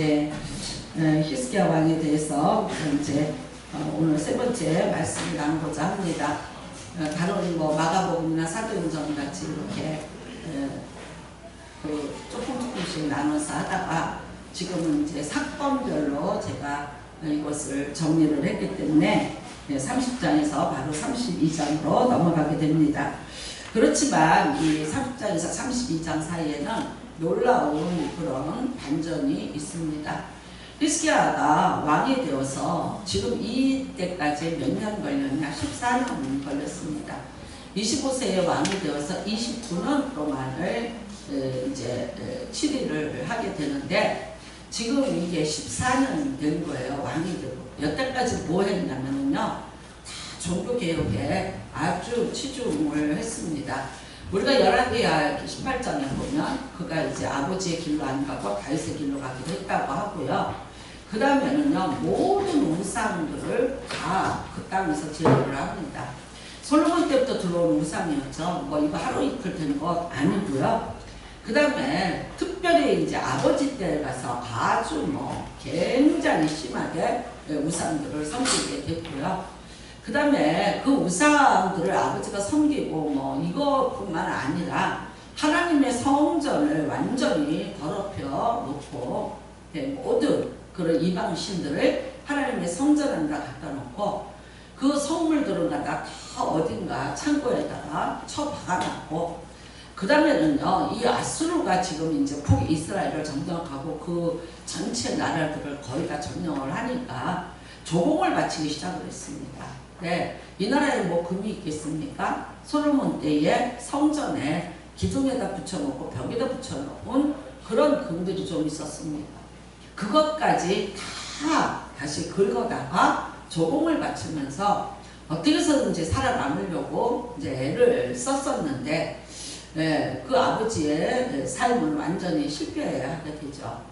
네, 히스기야 왕에 대해서 이제 오늘 세 번째 말씀을 나누고자 합니다. 다른 마가복음이나 사도행전 같이 이렇게 조금씩 나눠서 하다가 지금은 이제 사건별로 제가 이것을 정리를 했기 때문에 30장에서 바로 32장으로 넘어가게 됩니다. 그렇지만 이 30장에서 32장 사이에는 놀라운 그런 반전이 있습니다. 히스기야가 왕이 되어서 지금 이때까지 몇 년 걸렸냐? 14년 걸렸습니다. 25세에 왕이 되어서 29년 동안을 이제 치리를 하게 되는데 지금 이게 14년 된 거예요. 왕이 되고. 여태까지 뭐 했냐면요. 다 종교개혁에 아주 치중을 했습니다. 우리가 열왕기하 18장에 보면 그가 이제 아버지의 길로 안 가고 다윗의 길로 가기도 했다고 하고요. 그 다음에는요. 모든 우상들을 다 그 땅에서 제거를 합니다. 솔로몬 때부터 들어온 우상이었죠. 이거 하루 이틀 된 것 아니고요. 그 다음에 특별히 이제 아버지 때 가서 아주 굉장히 심하게 우상들을 섬기게 됐고요. 그 다음에 그 우상들을 아버지가 섬기고 이것뿐만 아니라 하나님의 성전을 완전히 더럽혀 놓고 모든 그런 이방신들을 하나님의 성전 안에다 갖다 놓고 그 성물들은 갖다 다 어딘가 창고에다가 처박아놨고 그 다음에는요, 이 아수르가 지금 이제 북이스라엘을 점령하고 그 전체 나라들을 거의 다 점령을 하니까 조공을 바치기 시작을 했습니다. 네, 이 나라에 금이 있겠습니까? 솔로몬 때에 성전에 기둥에다 붙여놓고 벽에다 붙여놓은 그런 금들이 좀 있었습니다. 그것까지 다 다시 긁어다가 조공을 바치면서 어떻게 해서든지 살아남으려고 이제 애를 썼었는데 그 아버지의 삶은 완전히 실패하게 되죠.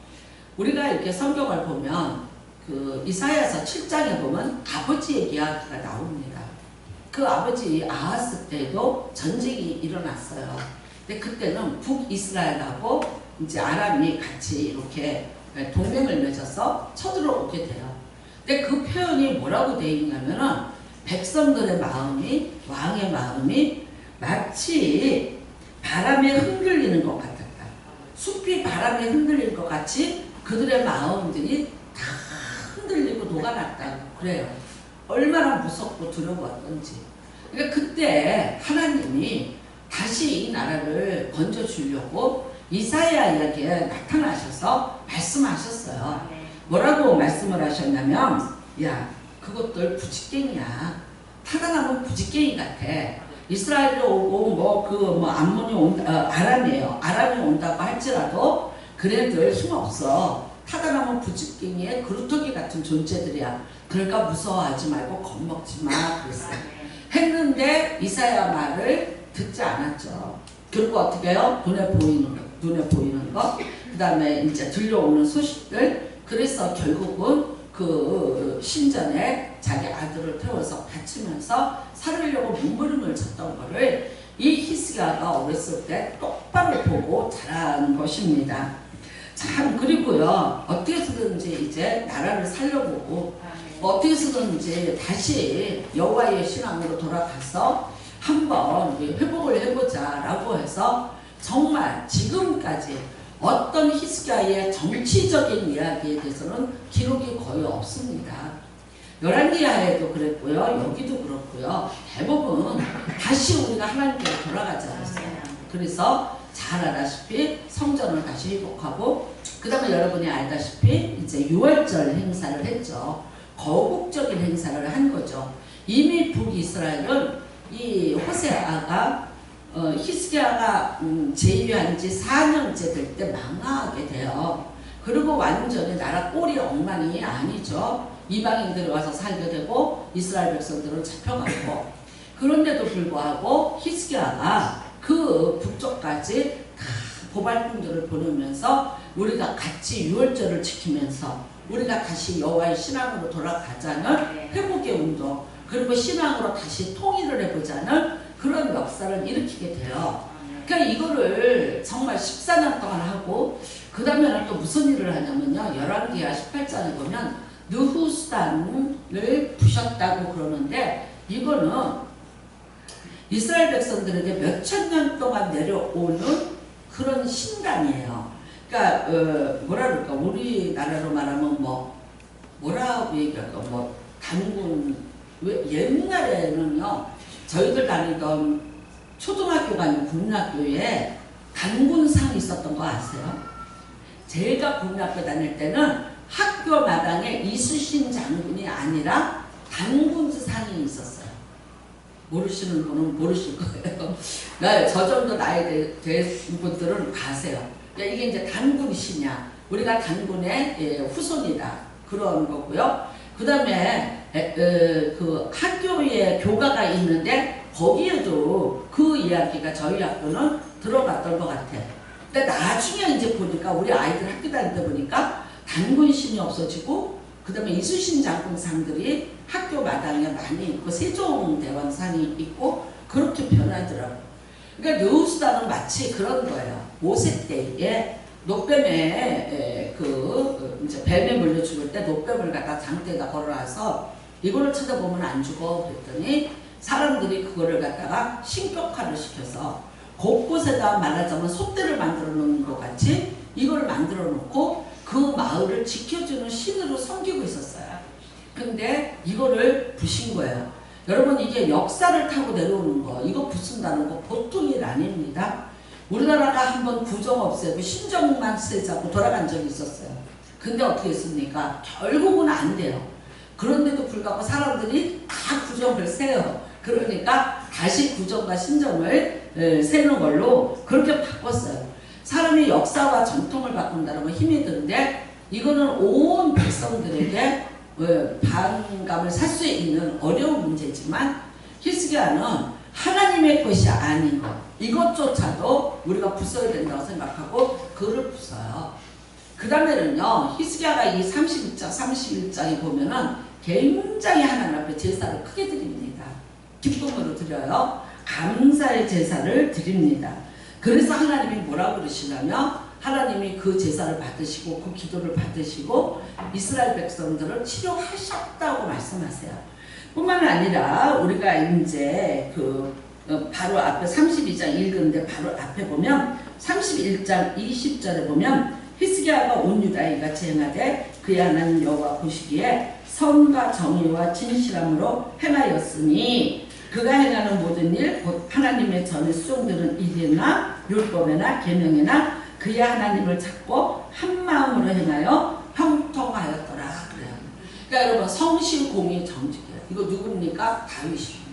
우리가 이렇게 성경을 보면 그 이사야서 7장에 보면 아버지의 이야기가 나옵니다. 그 아버지 아하스 때도 전쟁이 일어났어요. 근데 그때는 북이스라엘하고 이제 아람이 같이 이렇게 동맹을 맺어서 쳐들어오게 돼요. 근데 그 표현이 뭐라고 되어 있냐면은 백성들의 마음이 왕의 마음이 마치 바람에 흔들리는 것 같았다. 숲이 바람에 흔들릴 것 같이 그들의 마음들이 다 흔들리고 녹아났다고 그래요. 얼마나 무섭고 두려웠던지. 그러니까 그때 하나님이 다시 이 나라를 건져주려고 이사야 이야기에 나타나셔서 말씀하셨어요. 뭐라고 말씀을 하셨냐면 야 그것들 부지깽이야. 타다나면 부지깽이 같아. 이스라엘이 오고 암몬이 온다, 아람이 온다고 할지라도 그래들 힘없어. 타다나면 부지깽이의 그루터기 같은 존재들이야. 그러니까 무서워하지 말고 겁먹지 마 그랬어요. 했는데 이사야 말을 듣지 않았죠. 그리고 어떻게 해요? 눈에 보이는 거, 그 다음에 이제 들려오는 소식들. 그래서 결국은 그 신전에 자기 아들을 태워서 바치면서 살으려고 몸부림을 쳤던 거를 이 히스기야가 어렸을 때 똑바로 보고 자란 것입니다. 참 그리고요 어떻게 해서든지 이제 나라를 살려보고 어떻게 해서든지 다시 여호와의 신앙으로 돌아가서 한번 회복을 해보자 라고 해서 정말 지금까지 어떤 히스기야의 정치적인 이야기에 대해서는 기록이 거의 없습니다. 열왕기하에도 그랬고요. 여기도 그렇고요. 대부분 다시 우리가 하나님께로 돌아가지 않았어요. 그래서 잘 알다시피 성전을 다시 회복하고 그 다음에 여러분이 알다시피 이제 유월절 행사를 했죠. 거국적인 행사를 한 거죠. 이미 북이스라엘은 이 호세아가 히스기야가 제위한 지 4년째 될 때 망하게 돼요. 그리고 완전히 나라 꼴이 엉망이 아니죠. 이방인들이 와서 살게 되고 이스라엘 백성들은 잡혀가고 그런데도 불구하고 히스기야가 그 북쪽까지 다 보발꾼들을 보내면서 우리가 같이 유월절을 지키면서 우리가 다시 여호와의 신앙으로 돌아가자는 회복의 운동 그리고 신앙으로 다시 통일을 해보자는 그런 역사를 일으키게 돼요. 그러니까 이거를 정말 14년 동안 하고 그 다음에는 또 무슨 일을 하냐면요. 열왕기하 18장에 보면 느후수단을 부셨다고 그러는데 이거는 이스라엘 백성들에게 몇천 년 동안 내려오는 그런 신단이에요. 그러니까 뭐라 그럴까 우리나라로 말하면 뭐라고 얘기할까 단군 옛날에는요 저희들 다니던 초등학교가 아니고 국민학교에 단군상이 있었던 거 아세요? 제가 국민학교 다닐 때는 학교 마당에 이수신 장군이 아니라 단군상이 있었어요. 모르시는 분은 모르실 거예요. 저 정도 나이 된 분들은 가세요. 이게 이제 단군이시냐 우리가 단군의 후손이다 그런 거고요. 그 다음에 그 학교에 교가가 있는데 거기에도 그 이야기가 저희 학교는 들어갔던 것 같아요. 근데 나중에 이제 보니까 우리 아이들 학교 다닐 때 보니까 단군신이 없어지고 그 다음에 이수신 장군상들이 학교 마당에 많이 있고 세종대왕상이 있고 그렇게 변하더라고요. 그러니까 느후수단은 마치 그런 거예요. 모세 때에 노뱀에 이제 뱀에 물려 죽을 때 노뱀을 갖다 장대에다 걸어놔서 이거를 쳐다보면 안 죽어 그랬더니 사람들이 그거를 갖다가 신격화를 시켜서 곳곳에다 말하자면 솥대를 만들어 놓는 것 같이 이걸 만들어 놓고 그 마을을 지켜주는 신으로 섬기고 있었어요. 근데 이거를 부신 거예요. 여러분 이게 역사를 타고 내려오는 거 이거 부순다는 거 보통 일 아닙니다. 우리나라가 한번 구정 없애고 신정만 세자고 돌아간 적이 있었어요. 근데 어떻게 했습니까? 결국은 안 돼요. 그런데도 불구하고 사람들이 다 구정을 세요. 그러니까 다시 구정과 신정을 세는 걸로 그렇게 바꿨어요. 사람이 역사와 전통을 바꾼다는 건 힘이 드는데 이거는 온 백성들에게 반감을 살 수 있는 어려운 문제지만 히스기야는 하나님의 것이 아닌 것 이것조차도 우리가 부숴야 된다고 생각하고 그를 부숴요. 그 다음에는요 히스기야가 이 32장 31장에 보면은 굉장히 하나님 앞에 제사를 크게 드립니다. 기쁨으로 드려요. 감사의 제사를 드립니다. 그래서 하나님이 뭐라고 그러시냐면 하나님이 그 제사를 받으시고 그 기도를 받으시고 이스라엘 백성들을 치료하셨다고 말씀하세요. 뿐만 아니라 우리가 이제 바로 앞에 32장 읽은데 바로 앞에 보면 31장 20절에 보면 히스기야가 온 유다에 이같이 행하되 그의 하나님 여호와 보시기에 선과 정의와 진실함으로 행하였으니 그가 행하는 모든 일 곧 하나님의 전에 수종되는 일이나 율법이나 계명이나 그의 하나님을 찾고 한 마음으로 행하여 형통하였더라 그래요. 그러니까 여러분 성실공의 정직이에요. 이거 누굽니까? 다윗입니다.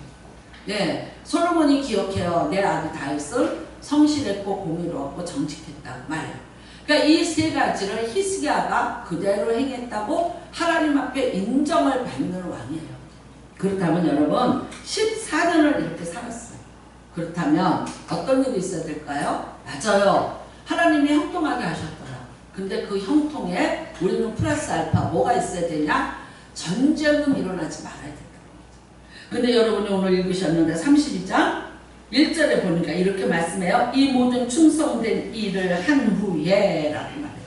네, 솔로몬이 기억해요. 내 아들 다윗은 성실했고 공의로웠고 정직했다고 말해요. 그러니까 이 세 가지를 히스기야가 그대로 행했다고 하나님 앞에 인정을 받는 왕이에요. 그렇다면 여러분 14년을 이렇게 살았어요. 그렇다면 어떤 일이 있어야 될까요? 맞아요. 하나님이 형통하게 하셨더라. 근데 그 형통에 우리는 플러스 알파 뭐가 있어야 되냐? 전쟁은 일어나지 말아야 된다. 근데 여러분이 오늘 읽으셨는데 32장 1절에 보니까 이렇게 말씀해요. 이 모든 충성된 일을 한 후에 라고 말해요.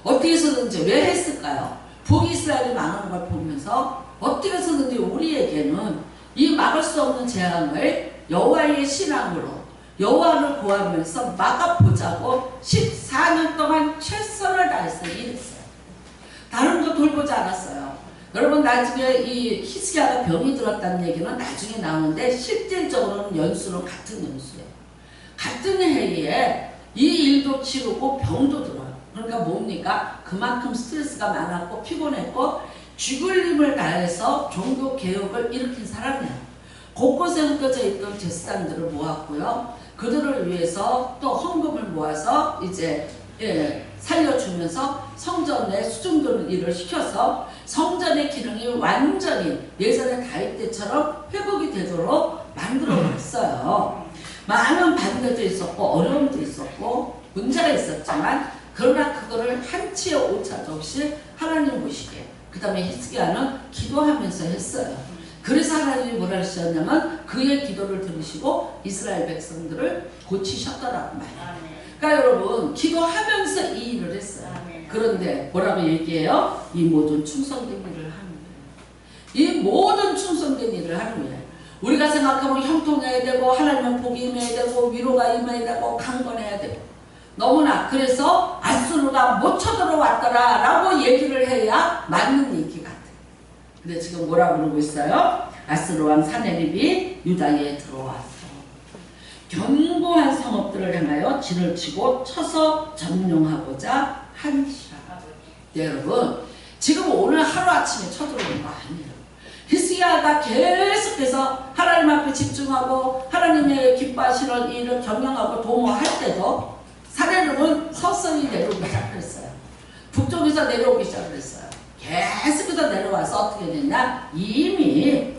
어떻게 해서든지 왜 했을까요? 북이스라엘이 망하는 걸 보면서 어떻게 해서든지 우리에게는 이 막을 수 없는 재앙을 여호와의 신앙으로 여호와를 구하면서 막아보자고 14년 동안 최선을 다해서 일했어요. 다른 거 돌보지 않았어요. 여러분 나중에 이 히스기야가 병이 들었다는 얘기는 나중에 나오는데 실질적으로는 연수는 같은 연수예요. 같은 해에 이 일도 치르고 병도 들어요. 그러니까 뭡니까? 그만큼 스트레스가 많았고 피곤했고 죽을 힘을 다해서 종교 개혁을 일으킨 사람이에요. 곳곳에 흩어져 있던 제사장들을 모았고요. 그들을 위해서 또 헌금을 모아서 이제 살려주면서 성전에 수중도는 일을 시켜서 성전의 기능이 완전히 예전의 다윗 때처럼 회복이 되도록 만들어놨어요. 많은 반대도 있었고 어려움도 있었고 문제가 있었지만 그러나 그거를 한치의 오차도 없이 하나님 보시기에 그 다음에 히스기야는 기도하면서 했어요. 그래서 하나님이 뭐라 하셨냐면 그의 기도를 들으시고 이스라엘 백성들을 고치셨더라고 말이에요. 그러니까 여러분 기도하면서 이 일을 했어요. 그런데 뭐라고 얘기해요? 이 모든 충성된 일을 하는 거예요. 이 모든 충성된 일을 하는 거예요. 우리가 생각하면 형통해야 되고 하나님은 복이 임해야 되고 위로가 임해야 되고 강건해야 되고 너무나 그래서 아수르가 못 쳐들어왔더라 라고 얘기를 해야 맞는 얘기 같아요. 근데 지금 뭐라고 그러고 있어요? 아수르 왕 사네립이 유다에 들어왔어. 견고한 성읍들을 향하여 진을 치고 쳐서 점령하고자 한시라. 네, 여러분 지금 오늘 하루아침에 쳐들어오는 거 아니에요. 히스기야가 계속해서 하나님 앞에 집중하고 하나님의 기뻐하시는 일을 경영하고 도모할 때도 사내립은 서서히 내려오기 시작했어요. 북쪽에서 내려오기 시작했어요. 계속해서 내려와서 어떻게 됐냐? 이미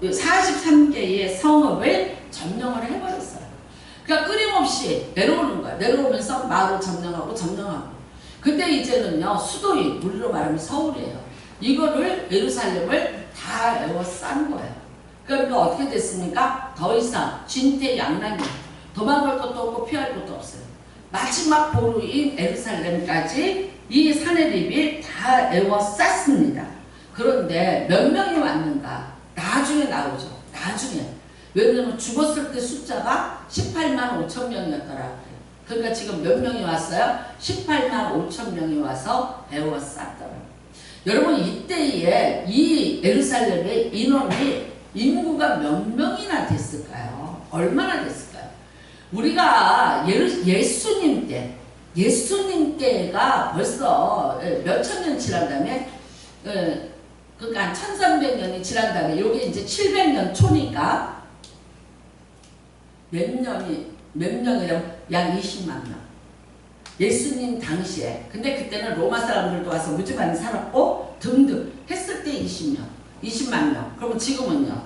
43개의 성읍을 점령을 해버렸어요. 그러니까 끊임없이 내려오는 거야. 내려오면서 마을을 점령하고 점령하고. 근데 이제는요 수도인 우리로 말하면 서울이에요. 이거를 예루살렘을 다 에워싼 거예요. 그러니까 어떻게 됐습니까? 더 이상 진퇴양난이 도망갈 것도 없고 피할 것도 없어요. 마지막 보루인 예루살렘까지 이 사내립이 다 에워쌌습니다. 그런데 몇 명이 왔는가? 나중에 나오죠. 나중에. 왜냐면 죽었을 때 숫자가 18만 5천 명이었더라고요. 그러니까 지금 몇 명이 왔어요? 18만 5천 명이 와서 에워쌌더라고요. 여러분 이때에 이 예루살렘의 인구가 몇 명이나 됐을까요? 얼마나 됐을까요? 우리가 예수님 때가 벌써 몇천 년 지난 다음에 그러니까 1300년이 지난 다음에 요게 이제 700년 초니까 몇 명이냐면 약 20만 명. 예수님 당시에. 근데 그때는 로마 사람들도 와서 무지 많이 살았고 등등 했을 때 20만 명. 그러면 지금은요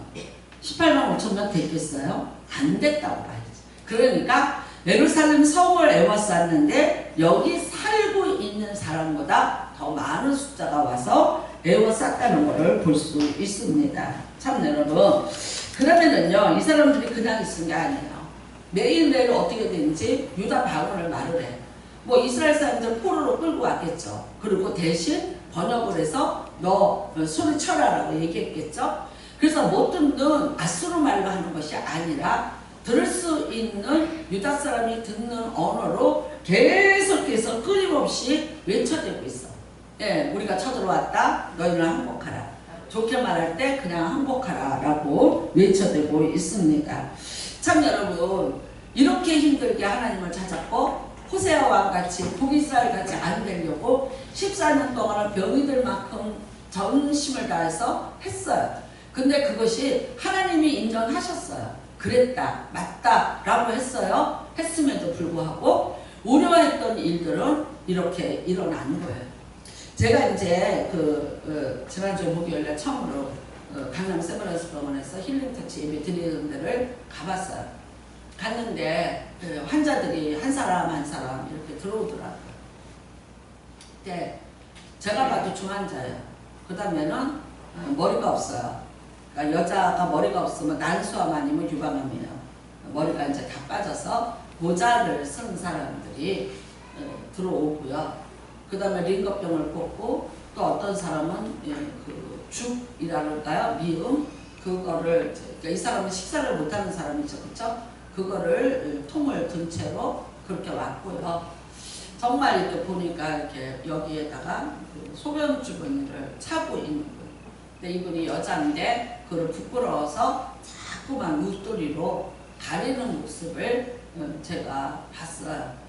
18만 5천 명 됐겠어요? 안 됐다고 봐야지. 그러니까 예루살렘 성을 에워쌌는데 여기 살고 있는 사람보다 더 많은 숫자가 와서 에워쌌다는 것을 볼 수 있습니다. 참 여러분 그러면은요 이 사람들이 그냥 있은 게 아니에요. 매일매일 어떻게 되는지 유다 방언을 말을 해. 뭐 이스라엘 사람들 포로로 끌고 왔겠죠. 그리고 대신 번역을 해서 너 소리쳐라 라고 얘기했겠죠. 그래서 못 듣는 아수르 말로 하는 것이 아니라 들을 수 있는 유다 사람이 듣는 언어로 계속해서 끊임없이 외쳐대고 있어. 예, 우리가 쳐들어왔다. 너희는 항복하라. 좋게 말할 때 그냥 항복하라 라고 외쳐대고 있습니다. 참 여러분 이렇게 힘들게 하나님을 찾았고 호세아 왕같이 북이스라엘 같이 안 되려고 14년 동안은 병이들 만큼 전심을 다해서 했어요. 근데 그것이 하나님이 인정하셨어요. 그랬다 맞다 라고 했어요. 했음에도 불구하고 우려했던 일들은 이렇게 일어난 거예요. 제가 이제 지난주 목요일날 처음으로 강남 세브란스 병원에서 힐링터치 예배 드리는 데를 가봤어요. 갔는데 환자들이 한 사람 한 사람 이렇게 들어오더라고요. 근데 제가 봐도 중환자예요. 그 다음에는 머리가 없어요. 그러니까 여자가 머리가 없으면 난수암 아니면 유방암이에요. 머리가 이제 다 빠져서 모자를 쓴 사람들이 들어오고요. 그 다음에 링거병을 꽂고 또 어떤 사람은 그 죽이라는가요? 미음 그거를 그러니까 이 사람은 식사를 못하는 사람이죠, 그렇죠? 그거를 통을 든 채로 그렇게 왔고요. 정말 이렇게 보니까 이렇게 여기에다가 그 소변 주머니를 차고 있는 거예요. 근데 이분이 여자인데 그걸 부끄러워서 자꾸만 웃돌이로 가리는 모습을 제가 봤어요.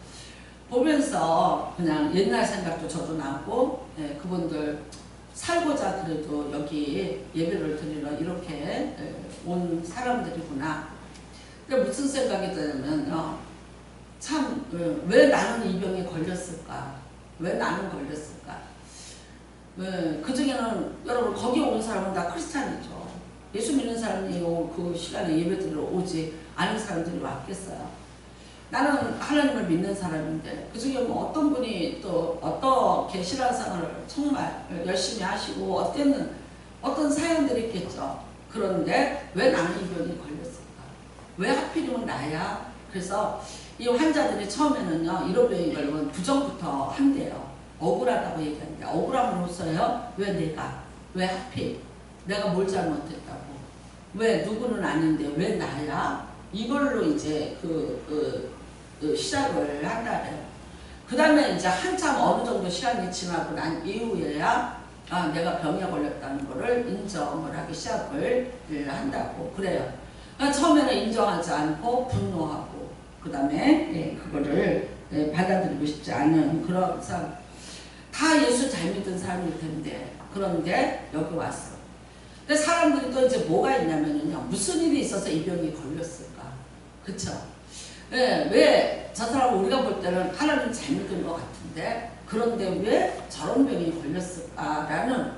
보면서 그냥 옛날 생각도 저도 나고 그분들 살고자 그래도 여기 예배를 드리러 이렇게 온 사람들이구나. 근데 무슨 생각이 드냐면요. 참 왜 나는 이 병에 걸렸을까? 왜 나는 걸렸을까? 그 중에는 여러분 거기 온 사람은 다 크리스찬이죠. 예수 믿는 사람이 그 시간에 예배 드리러 오지 않은 사람들이 왔겠어요. 나는 하나님을 믿는 사람인데 그 중에 뭐 어떤 분이 또 어떻게 신앙생활을 정말 열심히 하시고 어때는 어떤 사연들이 있겠죠. 그런데 왜 나는 이 병이 걸렸을까? 왜 하필이면 나야? 그래서 이 환자들이 처음에는요, 이런 병이 걸리면 부정부터 한대요. 억울하다고 얘기하는데, 억울함으로써요, 왜 내가? 왜 하필? 내가 뭘 잘못했다고? 왜 누구는 아닌데 왜 나야? 이걸로 이제 시작을 한다래요. 그 다음에 이제 한참 어느 정도 시간이 지나고 난 이후에야 내가 병에 걸렸다는 거를 인정을 하기 시작을 한다고 그래요. 그러니까 처음에는 인정하지 않고 분노하고 그 다음에 그거를 받아들이고 싶지 않은 그런 사람. 다 예수 잘 믿은 사람일 텐데 그런데 여기 왔어. 근데 사람들이 또 이제 뭐가 있냐면요, 무슨 일이 있어서 이 병이 걸렸을까? 그쵸? 왜 저 사람 우리가 볼 때는 하나님 잘 믿은 것 같은데 그런데 왜 저런 병이 걸렸을까라는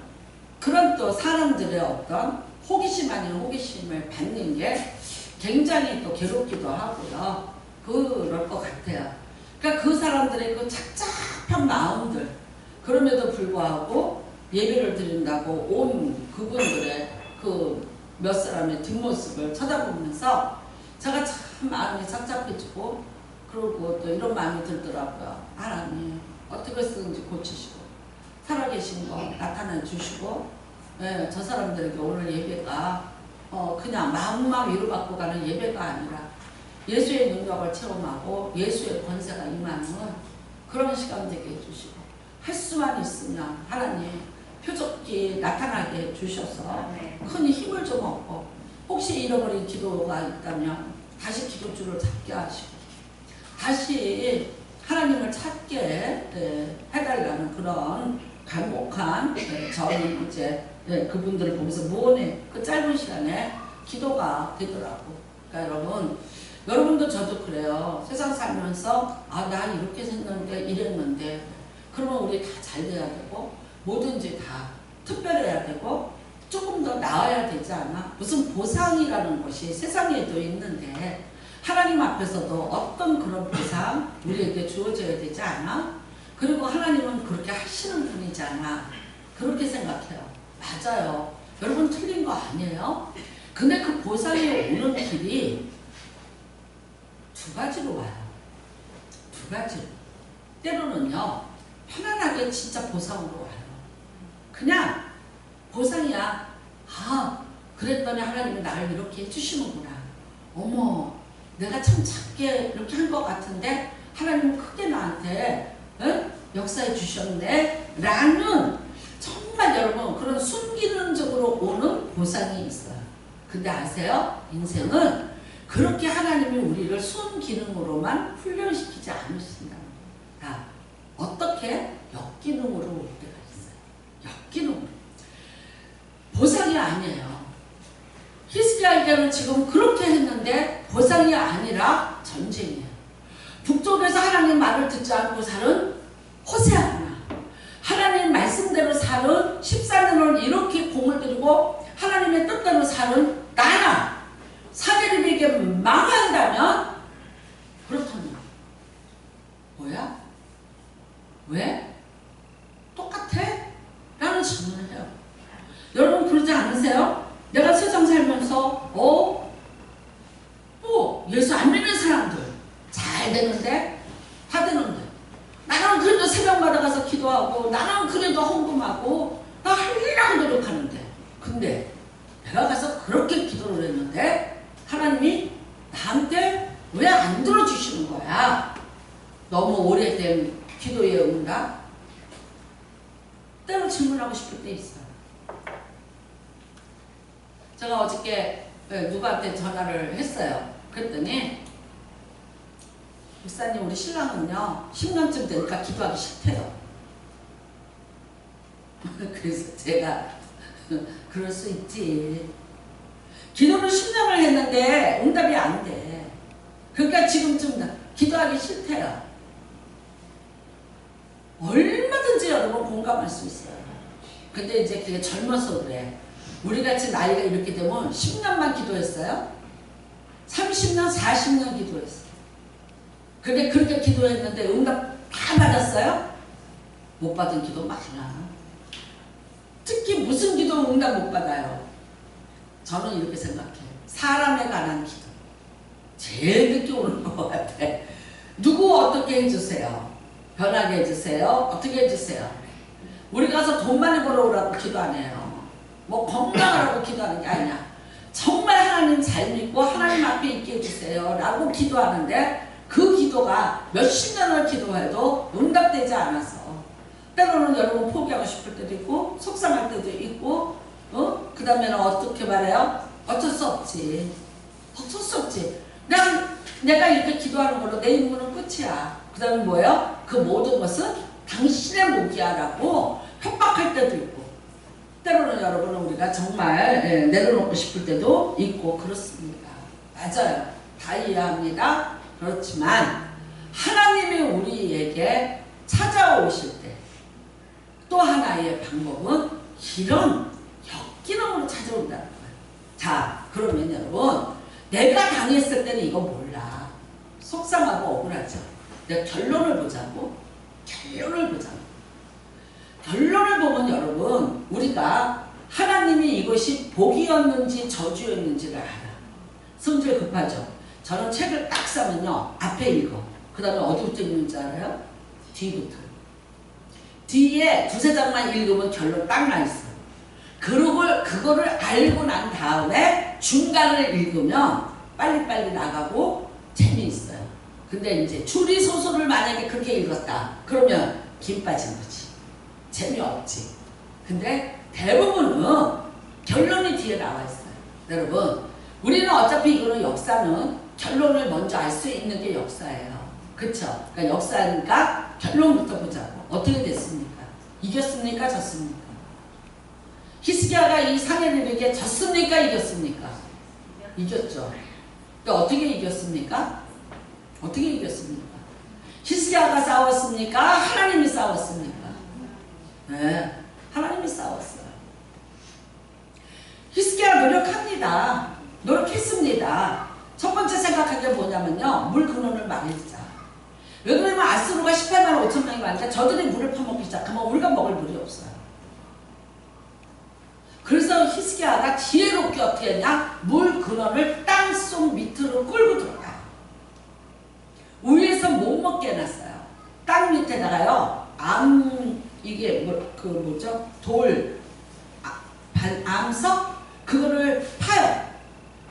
그런 또 사람들의 어떤 호기심 아닌 호기심을 받는 게 굉장히 또 괴롭기도 하고요. 그럴 것 같아요. 그러니까 그 사람들의 그 착잡한 마음들, 그럼에도 불구하고 예배를 드린다고 온 그분들의 그 몇 사람의 뒷모습을 쳐다보면서 제가 참 마음이 착잡해지고 그러고 또 이런 마음이 들더라고요. 하나님 어떻게 쓰든지 고치시고 살아계신 거 나타내 주시고 저 사람들에게 오늘 예배가 그냥 마음만 위로받고 가는 예배가 아니라 예수의 능력을 체험하고 예수의 권세가 임하는 그런 시간 되게 해주시고 할 수만 있으면 하나님 표적기 나타나게 해주셔서 큰 힘을 좀 얻고 혹시 잃어버린 기도가 있다면 다시 기도줄을 잡게 하시고 다시 하나님을 찾게 해달라는 그런 간곡한 저는 이제 그분들을 보면서 무언의 그 짧은 시간에 기도가 되더라고. 그러니까 여러분도 저도 그래요. 세상 살면서 나 이렇게 생겼는데 이랬는데 그러면 우리 다 잘 돼야 되고 뭐든지 다 특별해야 되고 조금 더 나아야 되지 않아? 무슨 보상이라는 것이 세상에도 있는데 하나님 앞에서도 어떤 그런 보상 우리에게 주어져야 되지 않아? 그리고 하나님은 그렇게 하시는 분이잖아. 그렇게 생각해요. 맞아요. 여러분 틀린 거 아니에요? 근데 그 보상이 오는 길이 두 가지로 와요. 두 가지로. 때로는요, 편안하게 진짜 보상으로 와요. 그냥 보상이야. 그랬더니 하나님이 나를 이렇게 해주시는구나. 어머, 내가 참 작게 이렇게 한 것 같은데 하나님은 크게 나한테 역사해 주셨네 라는 정말 여러분 그런 순기능적으로 오는 보상이 있어요. 근데 아세요? 인생은 그렇게 하나님이 우리를 순기능으로만 훈련시키지 않으신답니다. 어떻게? 역기능으로 올 때가 있어요. 역기능으로. 보상이 아니에요. 히스기야에게는 지금 그렇게 했는데 보상이 아니라 전쟁이에요. 북쪽에서 하나님 말을 듣지 않고 사는 호세아구나. 하나님 말씀대로 사는 14년을 이렇게 공을 들이고 하나님의 뜻대로 사는 나야. 사내립에게 망한다면 그렇다면 뭐야? 왜? 똑같아? 라는 질문을 해요. 여러분 그러지 않으세요? 내가 세상 살면서 예수 안 믿는 사람들 잘 되는데 다 되는데 나는 그래도 새벽마다 가서 기도하고 나는 그래도 헌금하고 나 하려고 노력하는데 근데 내가 가서 그렇게 기도를 했는데 하나님이 나한테 왜 안 들어주시는 거야? 너무 오래된 기도의 응답? 때로 질문하고 싶을 때 있어요. 제가 어저께 누구한테 전화를 했어요. 그랬더니 목사님 우리 신랑은요 10년쯤 되니까 기도하기 싫대요. 그래서 제가 그럴 수 있지. 기도를 10년을 했는데 응답이 안 돼. 그러니까 지금쯤 기도하기 싫대요. 얼마든지 여러분 공감할 수 있어요. 근데 이제 그게 젊어서 그래. 우리같이 나이가 이렇게 되면 10년만 기도했어요. 30년, 40년 기도했어요. 근데 그렇게 기도했는데 응답 다 받았어요? 못 받은 기도 많아. 특히 무슨 기도 응답 못 받아요? 저는 이렇게 생각해요. 사람에 관한 기도. 제일 늦게 오는 것 같아. 누구 어떻게 해주세요? 변하게 해주세요? 어떻게 해주세요? 우리 가서 돈 많이 벌어오라고 기도 안 해요. 뭐 건강하라고 기도하는 게 아니야. 정말 하나님 잘 믿고 하나님 앞에 있게 해주세요 라고 기도하는데 그 기도가 몇십 년을 기도해도 응답되지 않아서 때로는 여러분 포기하고 싶을 때도 있고 속상할 때도 있고 그 다음에는 어떻게 말해요? 어쩔 수 없지. 어쩔 수 없지. 내가 이렇게 기도하는 걸로 내 임무는 끝이야. 그 다음에 뭐예요? 그 모든 것은 당신의 몫이야 라고 협박할 때도 있고 때로는 여러분은 우리가 정말 내려놓고 싶을 때도 있고 그렇습니다. 맞아요. 다 이해합니다. 그렇지만 하나님이 우리에게 찾아오실 때 또 하나의 방법은 이런 역기능으로 찾아온다는 거예요. 자, 그러면 여러분 내가 당했을 때는 이거 몰라. 속상하고 억울하죠. 내가 결론을 보자고. 결론을 보면 여러분 우리가 하나님이 이것이 복이었는지 저주였는지를 알아. 성질 급하죠. 저는 책을 딱 사면요 앞에 읽어. 그 다음에 어디부터 읽는지 알아요? 뒤부터. 뒤에 두세 장만 읽으면 결론 딱 나있어. 그거를 알고 난 다음에 중간을 읽으면 빨리빨리 나가고 재미있어요. 근데 이제 추리소설을 만약에 그렇게 읽었다 그러면 김 빠진 거지. 재미없지. 근데 대부분은 결론이 뒤에 나와 있어요. 여러분 우리는 어차피 이거는 역사는 결론을 먼저 알 수 있는 게 역사예요. 그쵸? 그러니까 역사니까 결론부터 보자고. 어떻게 됐습니까? 이겼습니까? 졌습니까? 히스기야가 이 사내들에게 졌습니까? 이겼습니까? 이겼죠. 그러니까 어떻게 이겼습니까? 어떻게 이겼습니까? 히스기야가 싸웠습니까? 하나님이 싸웠습니까? 네, 하나님이 싸웠어요. 히스기야 노력합니다. 노력했습니다. 첫 번째 생각한 게 뭐냐면요. 물 근원을 막자. 왜 그러면 아수르가 18만 5천 명이 많으니까 저들이 물을 퍼먹기 시작하면 우리가 먹을 물이 없어요. 그래서 히스기야가 지혜롭게 어떻게 했냐? 물 근원을 땅속 밑으로 끌고 들어가요. 위에서 못 먹게 해놨어요. 땅 밑에다가요. 이게 뭐죠? 암석? 그거를 파요.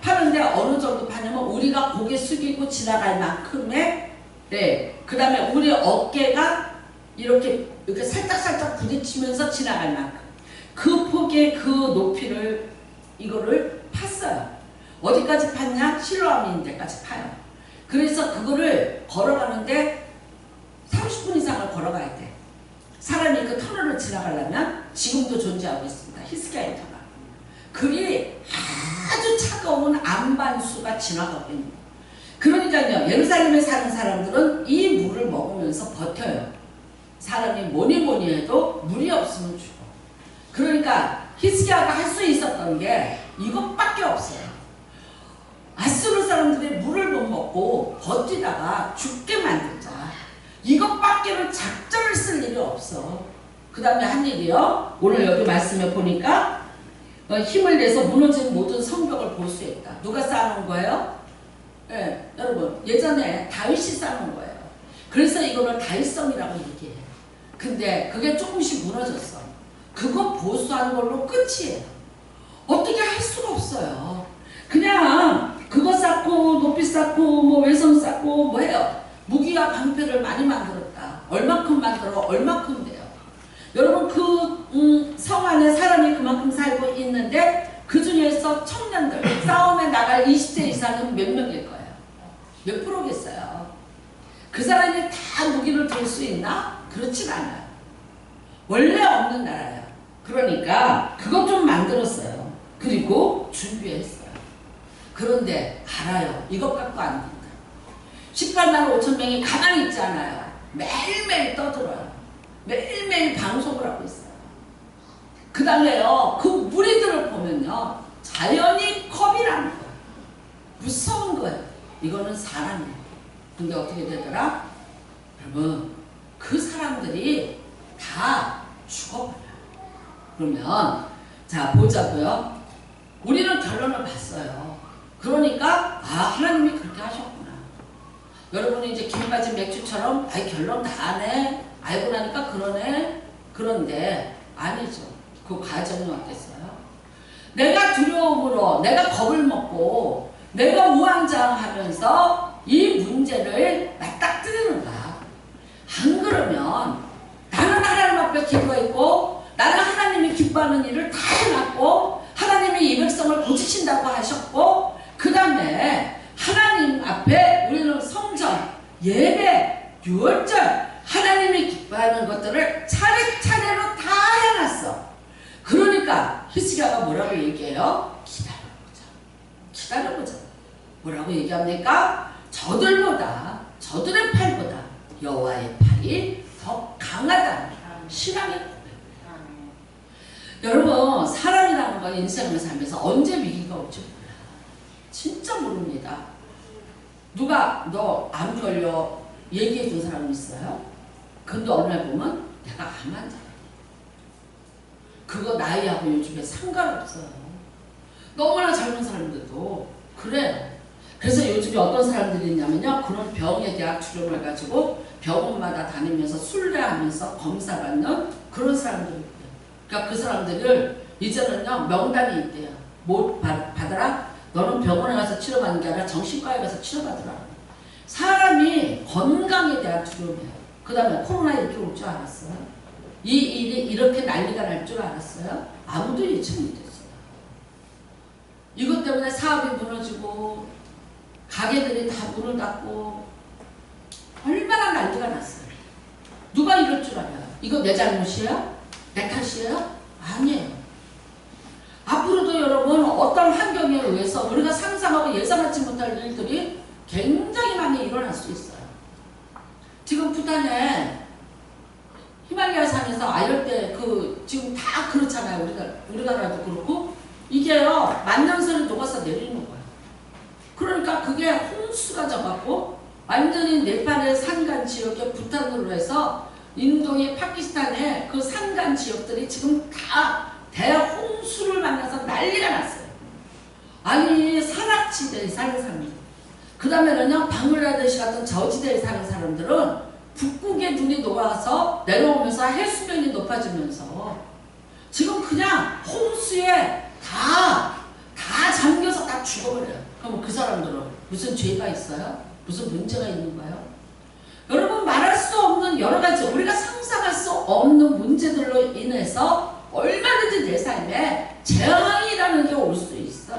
파는데 어느 정도 파냐면 우리가 고개 숙이고 지나갈 만큼의 그 다음에 우리 어깨가 이렇게 살짝살짝 부딪히면서 지나갈 만큼 그 폭의 그 높이를 이거를 팠어요. 어디까지 팠냐? 실로암인 데까지 파요. 그래서 그거를 걸어가는데 30분 이상을 걸어가야 돼. 사람이 그 터널을 지나가려면 지금도 존재하고 있습니다. 히스기야의 터널. 그게 아주 차가운 안반수가 지나가고 있는 거예요. 그러니까요. 예루살렘에 사는 사람들은 이 물을 먹으면서 버텨요. 사람이 뭐니 해도 물이 없으면 죽어. 그러니까 히스기야가 할 수 있었던 게 이것밖에 없어요. 아수르 사람들이 물을 못 먹고 버티다가 죽게 만들자. 이것밖에는 작전을 쓸 일이 없어. 그 다음에 한 얘기요. 오늘 여기 말씀에 보니까 힘을 내서 무너진 모든 성벽을 보수했다. 누가 쌓아놓은 거예요? 네, 여러분 예전에 다윗이 쌓아놓은 거예요. 그래서 이거를 다윗성이라고 얘기해요. 근데 그게 조금씩 무너졌어. 그거 보수하는 걸로 끝이에요. 어떻게 할 수가 없어요. 그냥 그거 쌓고 높이 쌓고 뭐 외성 쌓고 뭐 해요. 무기와 방패를 많이 만들었다. 얼마큼 만들어 얼마큼 돼요. 여러분 그 성 안에 사람이 그만큼 살고 있는데 그 중에서 청년들 싸움에 나갈 20세 이상은 몇 명일 거예요. 몇 프로겠어요. 그 사람이 다 무기를 들 수 있나? 그렇진 않아요. 원래 없는 나라예요. 그러니까 그것 좀 만들었어요. 그리고 준비했어요. 그런데 알아요. 이것 갖고 안 된다. 18만 5천 명이 가만히 있지 않아요. 매일매일 떠들어요. 매일매일 방송을 하고 있어요. 그 다음에요. 그 무리들을 보면요. 자연이 겁이 나는 거예요. 무서운 거예요. 이거는 사람이에요. 근데 어떻게 되더라? 여러분 그 사람들이 다 죽어버려요. 그러면 자 보자고요. 우리는 결론을 봤어요. 그러니까 하나님이 그렇게 하셨구나. 여러분이 이제 김 빠진 맥주처럼 결론 다 아네. 알고 나니까 그러네. 그런데 아니죠. 그 과정이 어땠어요? 내가 두려움으로 내가 겁을 먹고 내가 우왕좌왕하면서 이 문제를 맞닥뜨리는 거야. 안 그러면 나는 하나님 앞에 기도했고 나는 하나님이 기뻐하는 일을 다 해놨고 하나님이 이 백성을 고치신다고 하셨고 그 다음에 하나님 앞에 우리는 성전, 예배, 유월절 하나님이 기뻐하는 것들을 차례차례로 다 해놨어. 그러니까 히스기야가 뭐라고 얘기해요? 기다려보자. 기다려보자. 뭐라고 얘기합니까? 저들의 팔보다 여호와의 팔이 더 강하다. 신앙의 고백. 여러분 사람이라는 건 인생을 살면서 언제 위기가 올지 몰라. 진짜 모릅니다. 누가 너 암 걸려 얘기해 준 사람 있어요? 근데 어느 날 보면 내가 암 환자. 그거 나이하고 요즘에 상관없어요. 너무나 젊은 사람들도 그래요. 그래서 요즘에 어떤 사람들이 있냐면요. 그런 병에 대한 두려움을 가지고 병원마다 다니면서 순례하면서 검사받는 그런 사람들이 있대요. 그러니까 그 사람들을 이제는요. 명단이 있대요. 뭐 받아라? 너는 병원에 가서 치료받는 게 아니라 정신과에 가서 치료받으라. 사람이 건강에 대한 두려움이에요. 그 다음에 코로나 이렇게 올 줄 알았어요? 이 일이 이렇게 난리가 날 줄 알았어요? 아무도 예측 못했어요. 이것 때문에 사업이 무너지고 가게들이 다 문을 닫고 얼마나 난리가 났어요. 누가 이럴 줄 알아요? 이거 내 잘못이에요? 내 탓이에요? 아니에요. 앞으로도 여러분 어떤 환경에 의해서 우리가 상상하고 예상하지 못할 일들이 굉장히 많이 일어날 수 있어요. 지금 부탄에 히말라야 산에서 아열대 지금 다 그렇잖아요. 우리나라도 그렇고 이게요 만년설이 녹아서 내리는 거예요. 그러니까 그게 홍수가 져갖고 완전히 네팔의 산간 지역에 부탄으로 해서 인도의 파키스탄의 그 산간 지역들이 지금 다 대홍수를 만나서 난리가 났어요. 아니 산악지대에 사는 사람들, 그 다음에는요 방글라데시 같은 저지대에 사는 사람들은 북극의 눈이 녹아서 내려오면서 해수면이 높아지면서 지금 그냥 홍수에 다 잠겨서 다 죽어버려요. 그럼 그 사람들은 무슨 죄가 있어요? 무슨 문제가 있는 거예요? 여러분 말할 수 없는 여러 가지 우리가 상상할 수 없는 문제들로 인해서 얼마든지 내 삶에 재앙이라는 게 올 수 있어.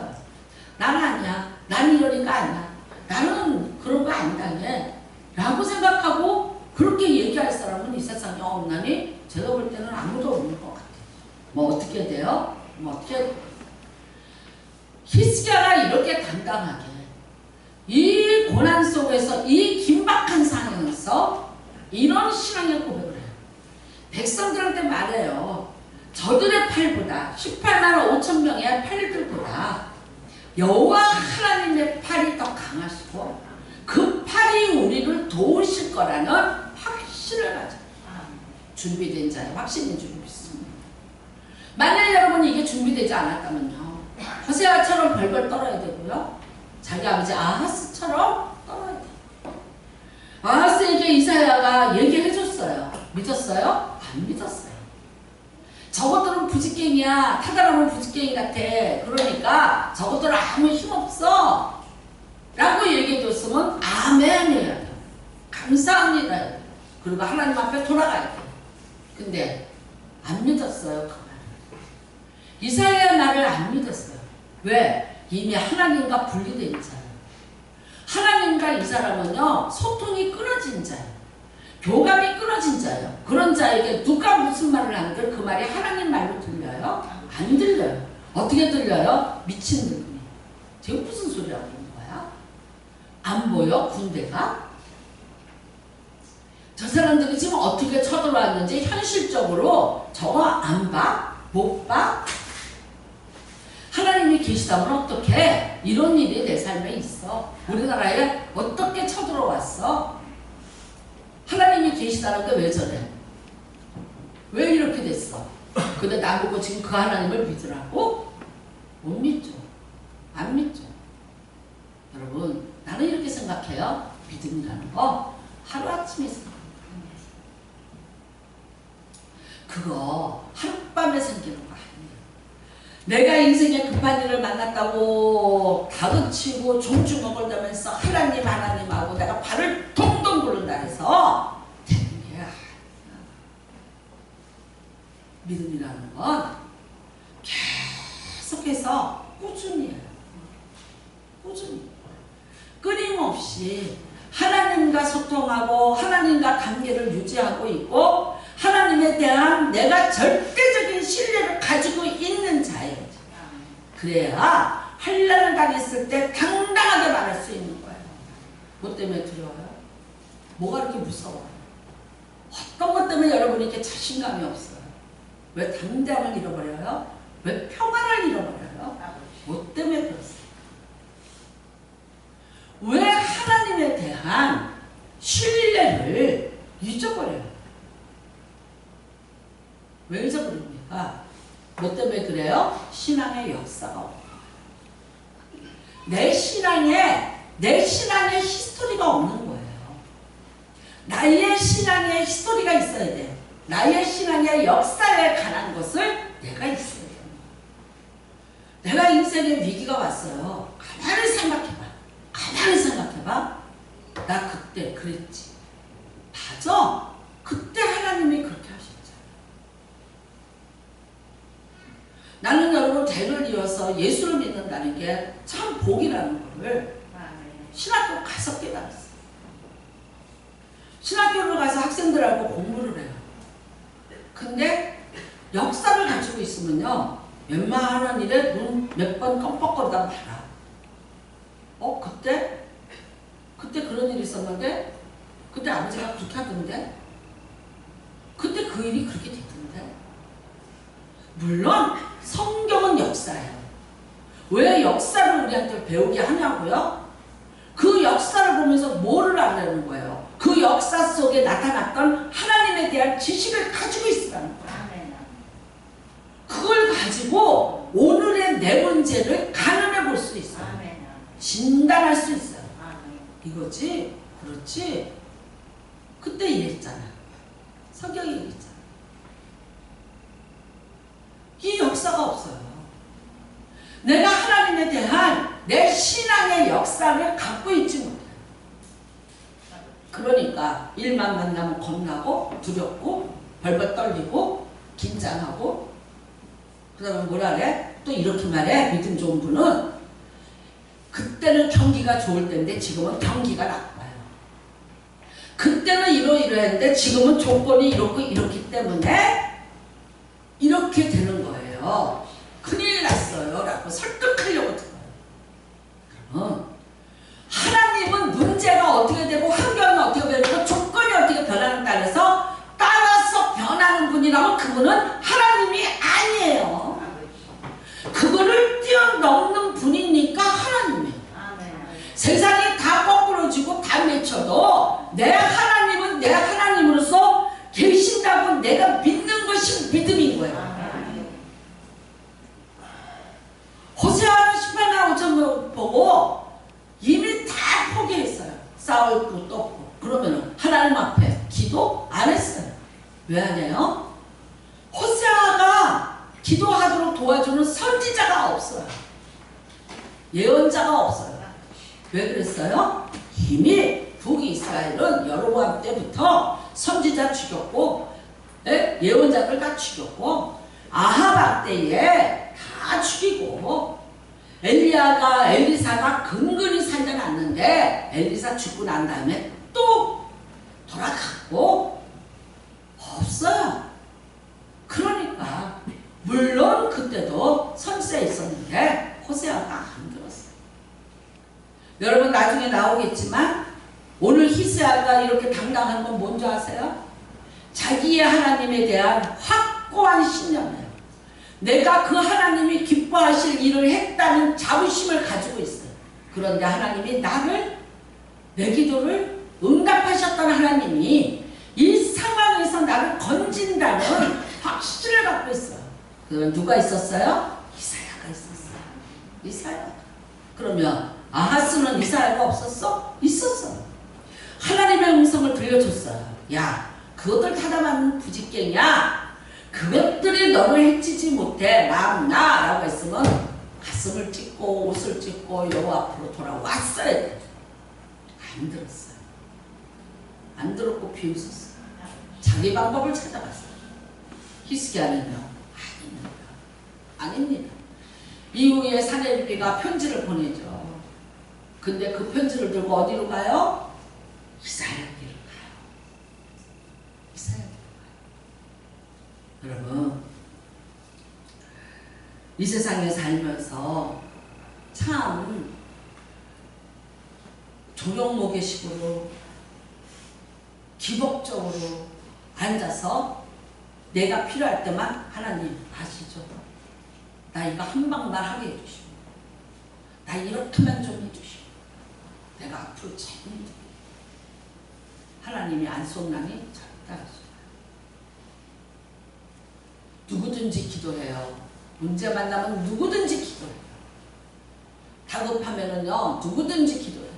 난 아니야. 난 이러니까 아니야. 나는 그런 거 안 당해. 라고 생각하고 그렇게 얘기할 사람은 이 세상에 없나니 제가 볼 때는 아무도 없는 것 같아요. 뭐 어떻게 돼요? 히스기야가 이렇게 당당하게 이 고난 속에서 이 긴박한 상황에서 이런 신앙의 고백을 해요. 백성들한테 말해요. 저들의 팔보다 18만 5천 명의 팔들보다 여호와 하나님의 팔이 더 강하시고 그 팔이 우리를 도우실 거라는 확신을 가져. 준비된 자의 확신인 줄 믿습니다. 만약 여러분이 이게 준비되지 않았다면요. 호세아처럼 벌벌 떨어야 되고요. 자기 아버지 아하스처럼 떨어야 돼요. 아하스에게 이사야가 얘기해줬어요. 믿었어요? 안 믿었어요. 저것들은 부지깽이야. 타다라면 부지깽이 같아. 그러니까 저것들은 아무 힘없어. 라고 얘기해줬으면 아멘 해야 돼요. 감사합니다. 그리고 하나님 앞에 돌아가야 돼요. 근데 안 믿었어요. 그 말. 이사야 말을 안 믿었어요. 왜? 이미 하나님과 분리된 자예요. 하나님과 이 사람은요 소통이 끊어진 자예요. 교감이 끊어진 자예요. 그런 자에게 누가 무슨 말을 하는데 그 말이 하나님 말로 들려요? 안 들려요. 어떻게 들려요? 미친 듯이. 지금 무슨 소리라고 하는 거야? 안 보여? 군대가? 저 사람들이 지금 어떻게 쳐들어왔는지 현실적으로 저거 안 봐? 못 봐? 하나님이 계시다면 어떻게 이런 일이 내 삶에 있어? 우리나라에 어떻게 쳐들어왔어? 하나님이 계시다는데 왜 저래? 왜 이렇게 됐어? 근데 나보고 지금 그 하나님을 믿으라고? 못 믿죠. 안 믿죠. 여러분, 나는 이렇게 생각해요. 믿음이라는 거 하루아침에 생겨요. 그거 하룻밤에 생기는 거 아니에요. 내가 인생에 급한 일을 만났다고 다그치고 종주먹을 대면서 하나님하고 내가 발을 동동 구른다 해서 되는 게 아니야. 믿음이라는 건 계속해서 꾸준히 해요. 꾸준히. 끊임없이 하나님과 소통하고 하나님과 관계를 유지하고 있고 하나님에 대한 내가 절대적인 신뢰를 가지고 있는 자예요. 그래야 환난을 당했을 때 당당하게 말할 수 있는 거예요. 뭐 때문에 두려워요? 뭐가 그렇게 무서워요? 어떤 것 때문에 여러분이 이렇게 자신감이 없어요? 왜 당장을 잃어버려요? 왜 평안을 잃어버려요? 뭐 때문에 그렇습니까? 왜 하나님에 대한 신뢰를 잊어버려요? 왜 잊어버립니까? 뭐 때문에 그래요? 신앙의 역사가 없어요. 내 신앙에 히스토리가 없는 거예요. 나의 신앙에 히스토리가 있어야 돼요. 나의 신앙의 역사에 관한 것을 내가 있어야 돼요. 내가 인생에 위기가 왔어요. 가만히 생각해봐. 가만히 생각해봐. 나 그때 그랬지. 맞아. 그때 하나님이 그렇게 하셨잖아. 나는 여러분 대를 이어서 예수를 믿는다는 게 참 복이라는 거를 신학교 가서 깨달았어요. 신학교를 가서 학생들하고 공부를 해요. 근데 역사를 가지고 있으면요. 웬만한 일에 눈 몇 번 껌뻑거리다 말아. 그때 그런 일이 있었는데 그때 아버지가 그렇게 하던데 그때 그 일이 그렇게 됐던데. 물론 성경은 역사예요. 왜 역사를 우리한테 배우게 하냐고요? 그 역사를 보면서 뭐를 알려는 거예요? 그 역사 속에 나타났던 하나님에 대한 지식을 가지고 있으라는 거예요. 그걸 가지고 오늘의 내 문제를 가늠해 볼 수 있어요. 진단할 수 있어요. 이거지? 그렇지? 그때 이랬잖아. 성경이 이랬잖아. 이 역사가 없어요. 내가 하나님에 대한 내 신앙의 역사를 갖고 있지 못해요. 그러니까 일만 만나면 겁나고 두렵고 벌벌 떨리고 긴장하고 그 다음에 뭐라 그래? 또 이렇게 말해. 믿음 좋은 분은 그때는 경기가 좋을 때인데 지금은 경기가 나빠요. 그때는 이러이러했는데 지금은 조건이 이렇기 때문에 이렇게 되는 거예요. 큰일 났어요 라고 설득하려고 들어요. 그러면 하나님은 문제가 어떻게 되고 환경이 어떻게 되고 조건이 어떻게 변하는 따라서 변하는 분이라면 그분은 하나님이 아니에요. 그거를 뛰어넘는 분이니까 하나님이에요. 세상이 다 거꾸로지고 다 맺혀도 내 하나님은 내 하나님으로서 계신다고 내가 믿는 것이 믿음인 거예요. 호세아는 18만 5천 보고 이미 다 포기했어요. 싸울 것도 없고. 그러면 하나님 앞에 기도 안 했어요. 왜 안 해요? 호세아가 기도하도록 도와주는 선지자가 없어요. 예언자가 없어요. 왜 그랬어요? 이미 북이스라엘은 여로보암 때부터 선지자 죽였고 예언자들 다 죽였고 아합 때에 다 죽이고 엘리사가 근근히 살려놨는데 엘리사 죽고 난 다음에 또 돌아갔고 없어요. 그러니까 물론 그때도 선지자 있었는데 호세아가 안 들었어요. 여러분 나중에 나오겠지만 오늘 히스야가 이렇게 당당한 건 뭔지 아세요? 자기의 하나님에 대한 확고한 신념이에요. 내가 그 하나님이 기뻐하실 일을 했다는 자부심을 가지고 있어요. 그런데 하나님이 내 기도를 응답하셨던 하나님이 이 상황에서 나를 건진다는 확신을 갖고 있어요. 그 누가 있었어요? 이사야가 있었어요. 이사야. 그러면 아하스는 이사야가 없었어? 있었어. 하나님의 음성을 들려줬어요. 야, 그것들 타다만 부직갱이야. 그것들이 너를 해치지 못해. 라고 했으면 가슴을 찢고 옷을 찢고 여호와 앞으로 돌아왔어야 돼. 안 들었어요. 안 들었고 비웃었어요. 자기 방법을 찾아갔어요. 히스기야는요, 아닙니다. 아닙니다. 이후에 사내리비가 편지를 보내죠. 근데 그 편지를 들고 어디로 가요? 이사야에게로 가요. 이사야에게로 가요. 여러분, 이 세상에 살면서 참 조용모계식으로 기복적으로 앉아서 내가 필요할 때만 하나님 아시죠? 나 이거 한 방만 하게 해주시고 나 이렇게만 좀 해주시고 내가 앞으로 책임져. 하나님이 안 쏜다니 절대 안 쏜다. 누구든지 기도해요. 문제 만나면 누구든지 기도해요. 다급하면은요 누구든지 기도해요.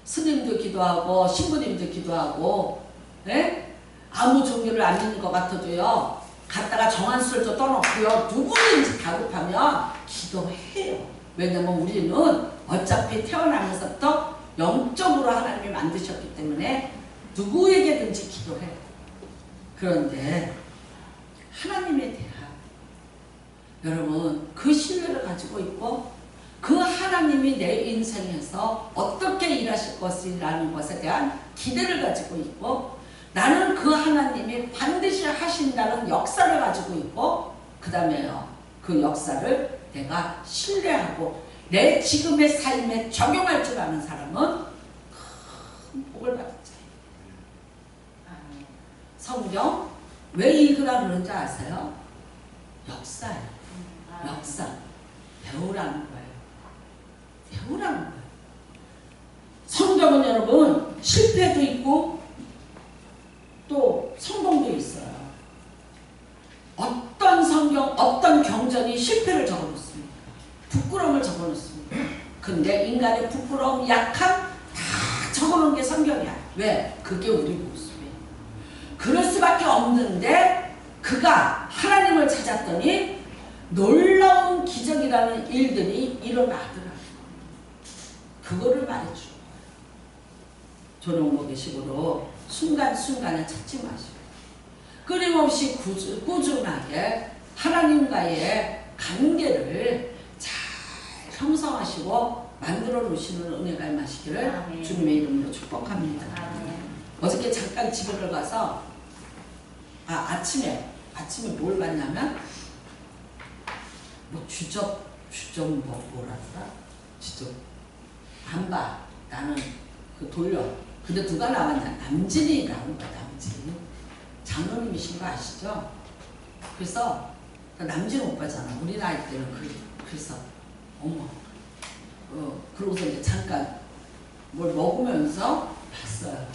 스님도 기도하고 신부님도 기도하고, 네? 아무 종교를 안 믿는 것 같아도요 갔다가 정한술도 떠놓고요 누구든지 다급하면 기도해요. 왜냐면 우리는 어차피 태어나면서부터 영적으로 하나님이 만드셨기 때문에 누구에게든지 기도해요. 그런데 하나님에 대한 여러분 그 신뢰를 가지고 있고 그 하나님이 내 인생에서 어떻게 일하실 것이라는 것에 대한 기대를 가지고 있고 나는 그 하나님이 반드시 하신다는 역사를 가지고 있고 그 다음에요 그 역사를 내가 신뢰하고 내 지금의 삶에 적용할 줄 아는 사람은 큰 복을 받을 자예요. 성경 왜 읽으라 그러는지 아세요? 역사예요. 역사. 배우라는 거예요. 배우라는 거예요. 성경은 여러분 실패도 있고 또 성공도 있어요. 어떤 성경, 어떤 경전이 실패를 적어놓습니다. 부끄러움을 적어놓습니다. 근데 인간의 부끄러움, 약함 다 적어놓은 게 성경이야. 왜? 그게 우리 모습이에요. 그럴 수밖에 없는데 그가 하나님을 찾았더니 놀라운 기적이라는 일들이 일어나더라고요. 그거를 말해주는 거예요. 조롱목의식으로 순간순간에 찾지 마시고 끊임없이 꾸준하게 하나님과의 관계를 잘 형성하시고 만들어 놓으시는 은혜가 임하시기를 주님의 이름으로 축복합니다. 어저께 잠깐 집에 들어가서 아침에 뭘 봤냐면 뭐 주접 뭐라더라? 주접 안 봐. 나는 그 돌려. 근데 누가 나왔냐? 남진이 나온 거야. 남진이. 장로님이신 거 아시죠? 그래서 남진 오빠잖아. 우리 나이 때는 그래서 어머. 그러고서 이제 잠깐 뭘 먹으면서 봤어요.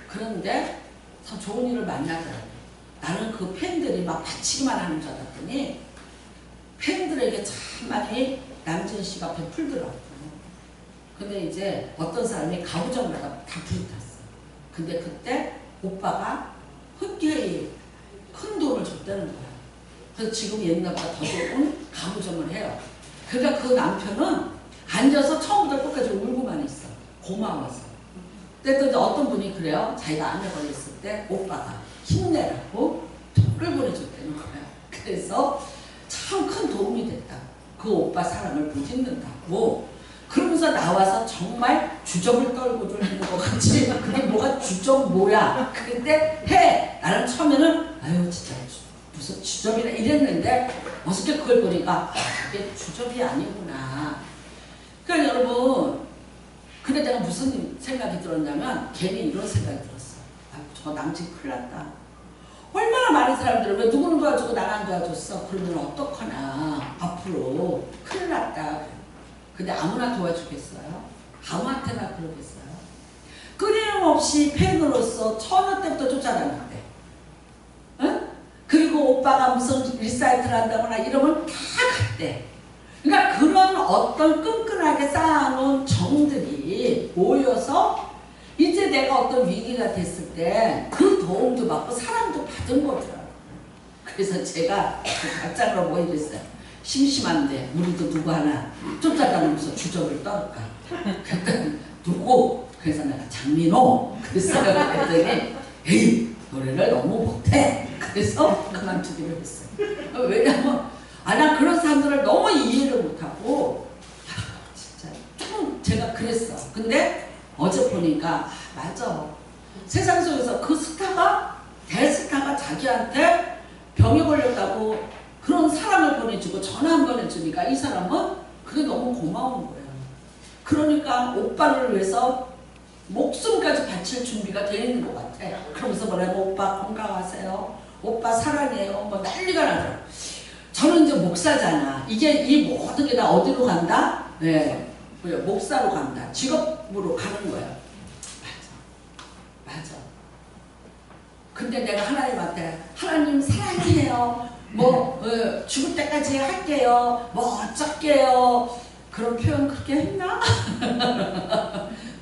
그런데 참 좋은 일을 만나더라고요. 나는 그 팬들이 막 바치기만 하는 줄 알았더니 팬들에게 참 많이 남진 씨가 베풀더라고요. 근데 이제 어떤 사람이 가부장을 하다가 다 불이 탔어. 근데 그때 오빠가 흔쾌히 큰 돈을 줬다는 거야. 그래서 지금 옛날보다 더 좋은 가부장을 해요. 그러니까 그 남편은 앉아서 처음부터 끝까지 울고만 있어. 고마워서. 근데 또 어떤 분이 그래요. 자기가 암에 걸렸을 때 오빠가 힘내라고 돈을 보내줬다는 거예요. 그래서 참 큰 도움이 됐다. 그 오빠 사랑을 못 잊는다고. 그러면서 나와서 정말 주접을 떨고들 하는 것 같지. 그게 뭐가 주접 뭐야. 근데 해. 나는 처음에는 아유 진짜 무슨 주접이라 이랬는데 어저께 그걸 보니까 그게 주접이 아니구나. 그러니까 여러분 근데 내가 무슨 생각이 들었냐면 괜히 이런 생각이 들었어. 아유 저 남친 큰일 났다. 얼마나 많은 사람들을 왜 누구는 도와주고 나는 안 도와줬어. 그러면 어떡하나. 앞으로 큰일 났다. 근데 아무나 도와주겠어요? 아무한테나 그러겠어요? 끊임없이 팬으로서 처녀 때부터 쫓아다녔대. 응? 그리고 오빠가 무슨 리사이트를 한다거나 이러면 다 갔대. 그러니까 그런 어떤 끈끈하게 쌓아놓은 정들이 모여서 이제 내가 어떤 위기가 됐을 때 그 도움도 받고 사랑도 받은 거더라고요. 그래서 제가 각장으로 뭐 이랬어요. 심심한데 우리도 누구 하나 쫓아다니면서 주접을 떨까. 그러니까 누구? 그래서 내가 장민호 그랬어요. 그랬더니 에이 노래를 너무 못해. 그래서 그만두기로 했어요. 왜냐면 난 그런 사람들을 너무 이해를 못하고 진짜 좀 제가 그랬어. 근데 어제 보니까 맞아. 세상 속에서 그 스타가 대스타가 자기한테 병에 걸렸다고 그런 사랑을 보내주고 전화 한 번 해주니까 이 사람은 그게 너무 고마운 거예요. 그러니까 오빠를 위해서 목숨까지 바칠 준비가 되어 있는 것 같아. 그러면서 뭐라고 오빠 건강하세요. 오빠 사랑해요. 뭐 난리가 나죠. 저는 이제 목사잖아. 이게 이 모든 게 다 어디로 간다? 네, 목사로 간다. 직업으로 가는 거야. 맞아. 근데 내가 하나님한테 하나님 사랑해요. 뭐 죽을 때까지 할게요. 뭐 어쩔게요. 그런 표현 그렇게 했나?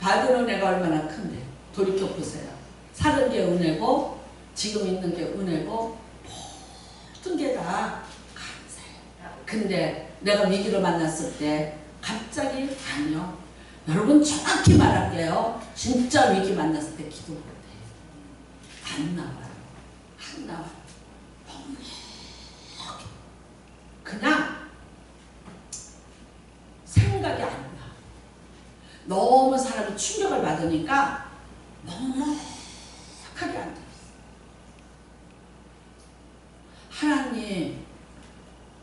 받은 은혜가 얼마나 큰데. 돌이켜보세요. 사는 게 은혜고 지금 있는 게 은혜고 모든 게 다 감사해요. 근데 내가 위기를 만났을 때 갑자기 아니요. 여러분 정확히 말할게요. 진짜 위기 만났을 때 기도 못해요. 안 나와요. 안 나와요. 그냥 생각이 안 나. 너무 사람이 충격을 받으니까 너무 착하게 안 돼. 하나님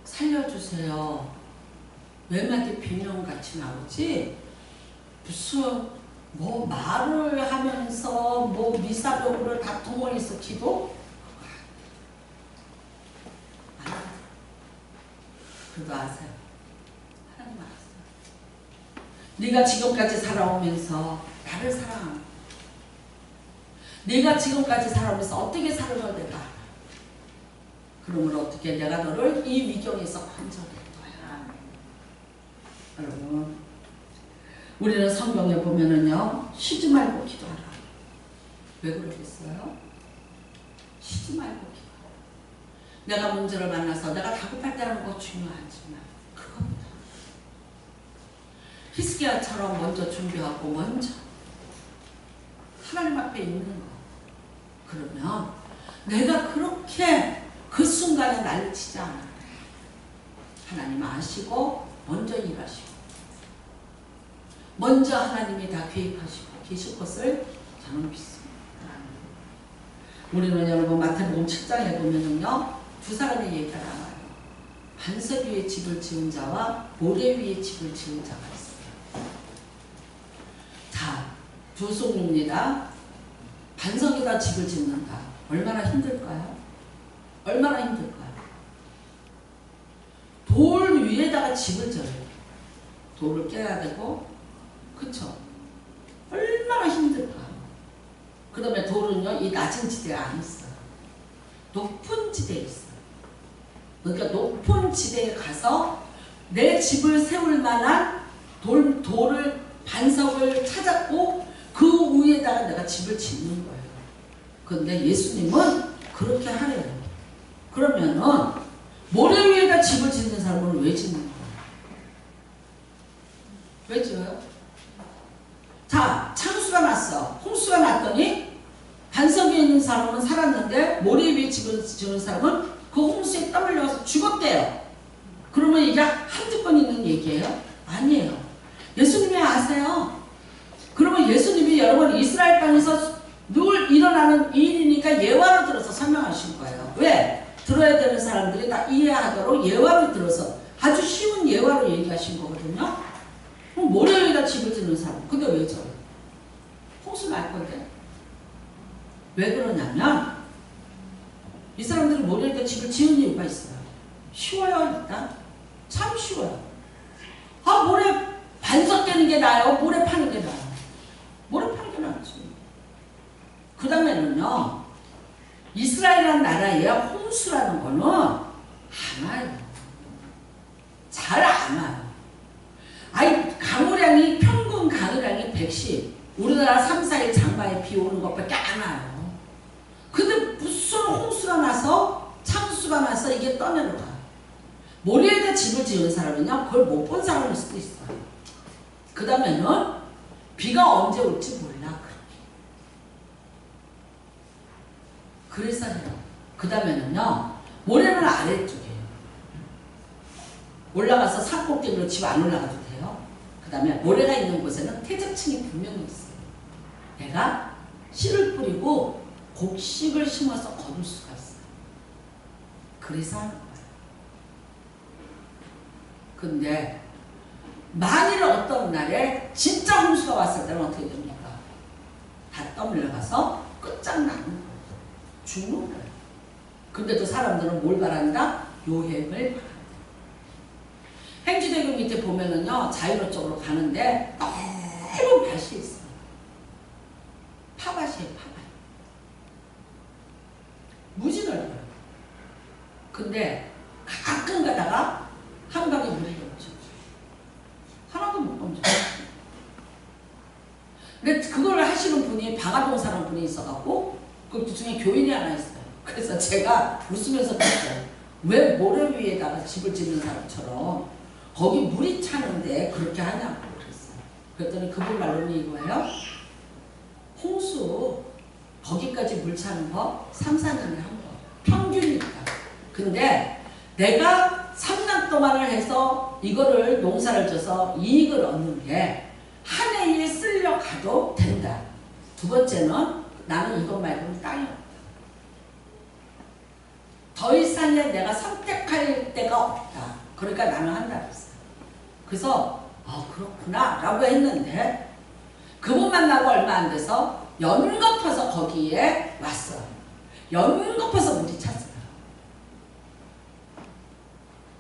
살려주세요. 외마디 비명같이 나오지 무슨 뭐 말을 하면서 뭐 미사적으로 다 동원해서 기도? 그래도 아세요. 하나님 아세요. 네가 지금까지 살아오면서 나를 사랑하고 네가 지금까지 살아오면서 어떻게 살아갈 내가 알아. 그러면 어떻게 내가 너를 이 위경에서 건져낼 거야. 여러분 우리는 성경에 보면은요 쉬지 말고 기도하라. 왜 그러겠어요? 쉬지 말고 기도하라. 내가 문제를 만나서 내가 다급할 때 하는 거 중요하지만 그것보다 히스기야처럼 먼저 준비하고 먼저 하나님 앞에 있는 거. 그러면 내가 그렇게 그 순간에 난리 치지 않아요. 하나님 아시고 먼저 일하시고 먼저 하나님이 다 계획하시고 계실 것을 저는 믿습니다. 우리는 여러분 마태복음 7장에 보면은요 두 사람의 얘기가 나와요. 반석 위에 집을 지은 자와 모래 위에 집을 지은 자가 있어요. 자, 두 송입니다. 반석에다 집을 짓는다. 얼마나 힘들까요? 얼마나 힘들까요? 돌 위에다가 집을 져요. 돌을 깨야 되고, 그쵸? 얼마나 힘들까? 그 다음에 돌은요, 이 낮은 지대에 안 있어요. 높은 지대에 있어요. 그러니까 높은 지대에 가서 내 집을 세울 만한 돌을, 반석을 찾았고, 그 위에다가 내가 집을 짓는 거예요. 그런데 예수님은 그렇게 하래요. 그러면은 모래 위에다 집을 짓는 사람은 왜 짓는 거예요? 왜 지어요? 자, 창수가 났어. 홍수가 났더니 반석 위에 있는 사람은 살았는데 모래 위에 집을 지은 사람은 그 홍수에 땀 흘려서 죽었대요. 그러면 이게 한두 번 있는 얘기예요? 아니에요. 예수님이 아세요. 그러면 예수님이 여러분 이스라엘 땅에서 늘 일어나는 일이니까 예화로 들어서 설명하신 거예요. 왜? 들어야 되는 사람들이 다 이해하도록 예화로 들어서 아주 쉬운 예화로 얘기하신 거거든요. 그럼 모래 위에다 집을 짓는 사람. 근데 왜 저래요? 홍수 날 건데. 왜 그러냐면 이 사람들이 모래 위에다 집을 지은 이유가 있어요. 쉬워요 일단. 참 쉬워요. 아 모래 반석 깨는 게 나아요? 모래 파는 게 나아요? 모래 파는 게 낫지. 그 다음에는요. 이스라엘이라는 나라에 홍수라는 거는 안 와요. 잘 안 와요. 아니, 강우량이, 평균 강우량이 110. 우리나라 3, 4일 장마에 비 오는 것밖에 안 와요. 근데 무슨 홍수가 나서, 창수가 나서 이게 떠내려가. 모래에다 집을 지은 사람은요, 그걸 못 본 사람일 수도 있어요. 그 다음에는 비가 언제 올지 몰라. 그래서 해요. 그 다음에는요, 모래는 아래쪽이에요. 올라가서 산꼭대기로 집 안 올라가도 돼요. 그 다음에 모래가 있는 곳에는 퇴적층이 분명히 있어요. 내가 씨를 뿌리고 곡식을 심어서 거둘 수가 있어요. 그래서 하는 거예요. 근데 만일 어떤 날에 진짜 홍수가 왔을 때는 어떻게 됩니까? 다 떠밀려가서 끝장나는 거예요. 죽는 거예요. 근데도 사람들은 뭘 바란다? 요행을 바란다. 행주대교 밑에 보면은요, 자유로 쪽으로 가는데 넓은 밭이 있어요. 파밭이에요, 파밭. 무지 넓어요. 근데 가끔 가다가 한강에 물이 넘쳐. 하나도 못 넘쳐. 근데 그걸 하시는 분이 방화동사라는 분이 있어갖고 그 중에 교인이 하나 있어요. 그래서 제가 웃으면서 봤어요. 왜 모래 위에다가 집을 짓는 사람처럼 거기 물이 차는데 그렇게 하냐고 그랬어요. 그랬더니 그분 말로는 이거예요. 홍수 거기까지 물 차는 거 3, 4년에 한 번. 평균이니까. 근데 내가 3년 동안을 해서 이거를 농사를 져서 이익을 얻는 게 한 해에 쓸려 가도 된다. 두 번째는 나는 이것 말고는 땅이 없다. 더 이상의 내가 선택할 데가 없다. 그러니까 나는 한다 그랬어요. 그래서 그렇구나 라고 했는데 그분 만나고 얼마 안 돼서 연거푸서 거기에 왔어요. 연거푸서 물이 찼어요.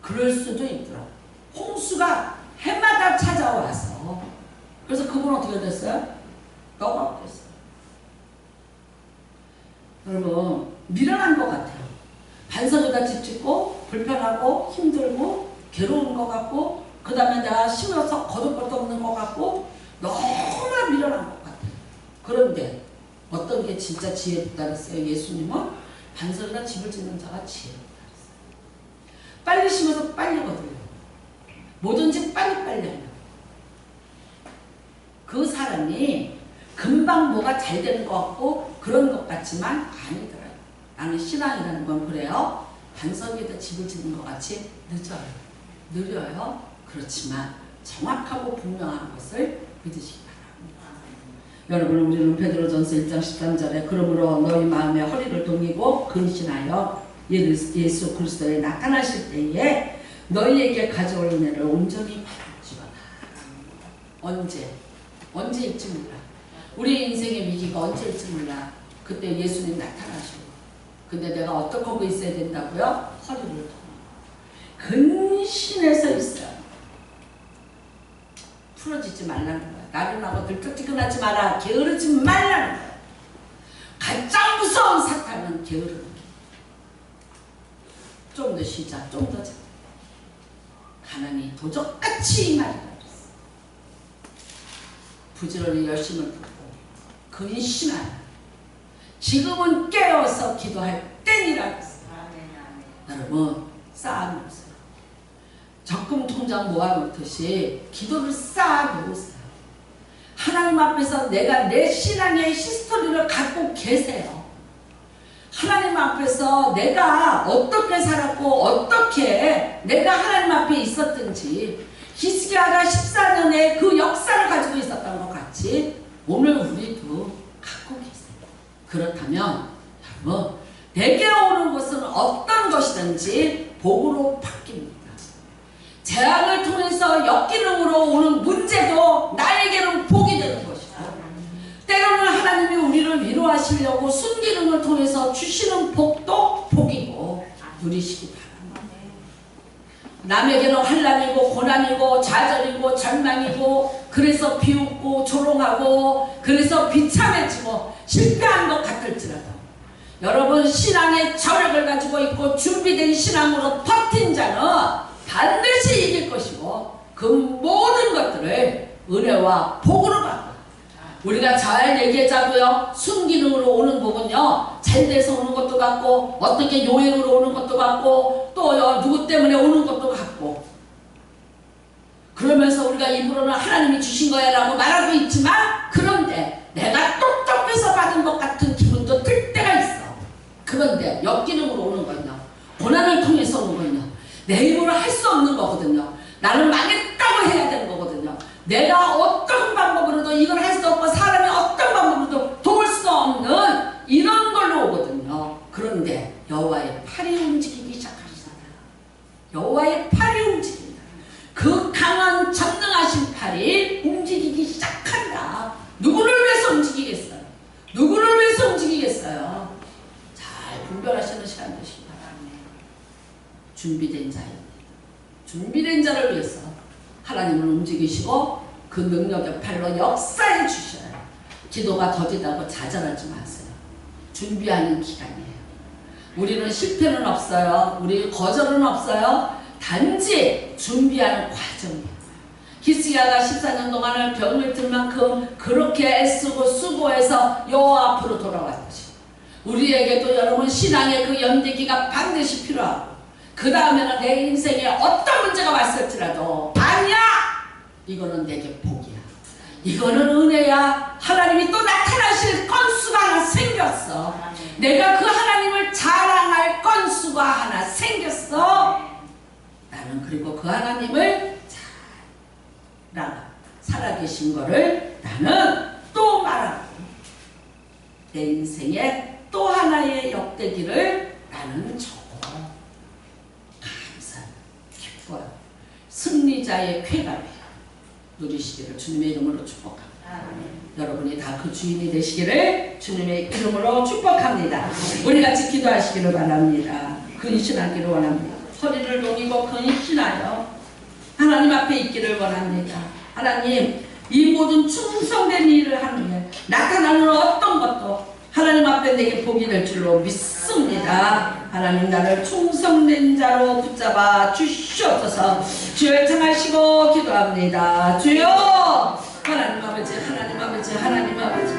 그럴 수도 있더라고요. 홍수가 해마다 찾아와서. 그래서 그분은 어떻게 됐어요? 너가 됐어요. 여러분 미련한 것 같아요. 반석에다 집 짓고 불편하고 힘들고 괴로운 것 같고 그 다음에 내가 심어서 거둘 것도 없는 것 같고 너무나 미련한 것 같아요. 그런데 어떤 게 진짜 지혜롭다 그랬어요? 예수님은 반석에다 집을 짓는 자가 지혜롭다 그랬어요. 빨리 심어서 빨리 거둬요. 뭐든지 빨리빨리 해요. 그 사람이 금방 뭐가 잘 되는 것 같고 그런 것 같지만 아니더라고요. 나는 신앙이라는 건 그래요. 반석에다 집을 짓는 것 같이 늦어요. 느려요. 그렇지만 정확하고 분명한 것을 믿으시기 바랍니다. 여러분 우리는 베드로전서 1장 13절에 그러므로 너희 마음에 허리를 동이고 근신하여 예수 그리스도에 나타나실 때에 너희에게 가져올 은혜를 온전히 받을지어다. 언제일지 몰라. 우리 인생의 위기가 언제일지 몰라. 그때 예수님 나타나시고. 근데 내가 어떻게 하고 있어야 된다고요? 허리를 동이고 근신해서 있어요. 풀어지지 말라는 거야. 나른하고 들뜨지근하지 마라. 게으르지 말라는 거야. 가장 무서운 사탄은 게으르는 거야. 좀 더 쉬자. 좀 더 자. 가난이 도적같이 임하리라 그랬어. 부지런히 열심을 붓고 근신하라. 지금은 깨어서 기도할 때니라 그랬어. 여러분 쌓아놓으세요. 적금 통장 모아놓듯이 기도를 쌓아놓으세요. 하나님 앞에서 내가 내 신앙의 히스토리를 갖고 계세요. 하나님 앞에서 내가 어떻게 살았고 어떻게 내가 하나님 앞에 있었든지 히스기야가 14년의 그 역사를 가지고 있었던 것 같이 오늘 우리도 갖고 계세요. 그렇다면 여러분 내게 오는 것은 어떤 것이든지 복으로 바뀝니다. 재앙을 통해서 역기능으로 오는 문제도 나에게는 복이 되는 것이고 때로는 하나님이 우리를 위로하시려고 순기능을 통해서 주시는 복도 복이고 누리시기 바랍니다. 남에게는 환난이고 고난이고 좌절이고 절망이고 그래서 비웃고 조롱하고 그래서 비참해지고 실패한 것 같을지라도 여러분 신앙의 저력을 가지고 있고 준비된 신앙으로 버틴 자는 반드시 이길 것이고 그 모든 것들을 은혜와 복으로 받고 우리가 잘 얘기하자고요. 순기능으로 오는 복은요. 잘 돼서 오는 것도 같고 어떻게 요행으로 오는 것도 같고 또 누구 때문에 오는 것도 같고 그러면서 우리가 입으로는 하나님이 주신 거야 라고 말하고 있지만 그런데 내가 똑똑해서 받은 것 같은 기분도 들 때가 있어. 그런데 역기능으로 오는 건요. 고난을 통해서 오는 건요. 내 힘으로 할 수 없는 거거든요. 나는 망했다고 해야 되는 거거든요. 내가 어떤 방법으로도 이걸 할 수 없고 사람이 어떤 방법으로도 도울 수 없는 이런 걸로 오거든요. 그런데 여호와의 팔이 움직이기 시작하시잖아요. 여호와의 팔이 움직인다. 그 강한 전능하신 팔이 움직이기 시작한다. 누구를 위해서 움직이겠어요? 누구를 위해서 움직이겠어요? 잘 분별하시는 시간 되시기 바랍니다. 준비된 자입니다. 준비된 자를 위해서 하나님을 움직이시고 그 능력의 팔로 역사해 주셔요. 기도가 더디다고 좌절하지 마세요. 준비하는 기간이에요. 우리는 실패는 없어요. 우리 거절은 없어요. 단지 준비하는 과정이에요. 히스기야가 14년 동안을 병을 들 만큼 그렇게 애쓰고 수고해서 여호와 앞으로 돌아왔듯이 우리에게도 여러분 신앙의 그 연대기가 반드시 필요하고 그 다음에는 내 인생에 어떤 문제가 왔을지라도 아니야! 이거는 내게 복이야. 이거는 은혜야. 하나님이 또 나타나실 건수가 하나 생겼어. 내가 그 하나님을 자랑할 건수가 하나 생겼어. 나는 그리고 그 하나님을 살아계신 거를 나는 또 말하고 내 인생에 또 하나의 역대기를 나는 적어. 감사해요. 기뻐요. 승리자의 쾌감이에요. 누리시기를 주님의 이름으로 축복합니다. 여러분이 다 그 주인이 되시기를 주님의 이름으로 축복합니다. 우리 같이 기도하시기를 바랍니다. 근신하기를 원합니다. 허리를 동이고 근신하여 하나님 앞에 있기를 원합니다. 하나님, 이 모든 충성된 일을 하는 후에 나타나는 어떤 것도 하나님 앞에 내게 복이 될 줄로 믿습니다. 하나님 나를 충성된 자로 붙잡아 주시옵소서. 주여 청하시고 기도합니다. 주여 하나님 아버지, 하나님 아버지, 하나님 아버지.